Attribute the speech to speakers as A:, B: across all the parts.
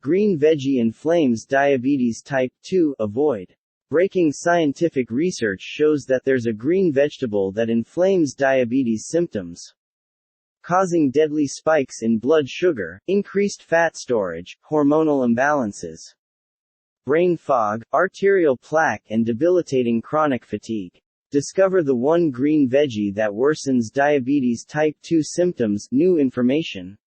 A: Green veggie inflames diabetes type 2. Avoid. Breaking scientific research shows that there's a green vegetable that inflames diabetes symptoms, causing deadly spikes in blood sugar, increased fat storage, hormonal imbalances, brain fog, arterial plaque, and debilitating chronic fatigue. Discover the one green veggie that worsens diabetes type 2 symptoms. New information.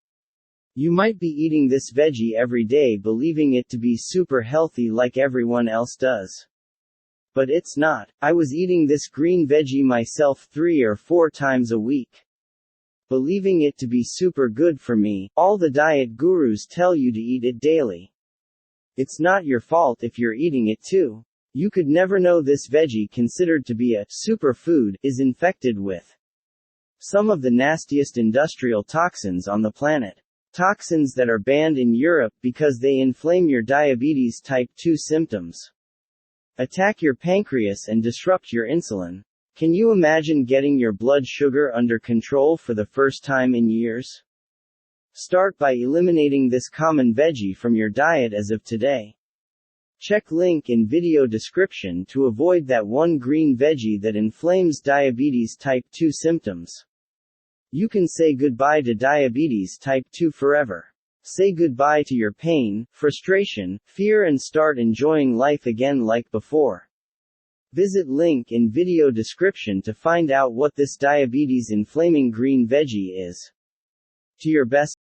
A: You might be eating this veggie every day believing it to be super healthy like everyone else does. But it's not. I was eating this green veggie myself 3 or 4 times a week, believing it to be super good for me. All the diet gurus tell you to eat it daily. It's not your fault if you're eating it too. You could never know this veggie, considered to be a superfood, is infected with some of the nastiest industrial toxins on the planet. Toxins that are banned in Europe because they inflame your diabetes type 2 symptoms, attack your pancreas, and disrupt your insulin. Can you imagine getting your blood sugar under control for the first time in years? Start by eliminating this common veggie from your diet as of today. Check link in video description to avoid that one green veggie that inflames diabetes type 2 symptoms. You can say goodbye to diabetes type 2 forever. Say goodbye to your pain, frustration, fear, and start enjoying life again like before. Visit link in video description to find out what this diabetes inflaming green veggie is. To your best.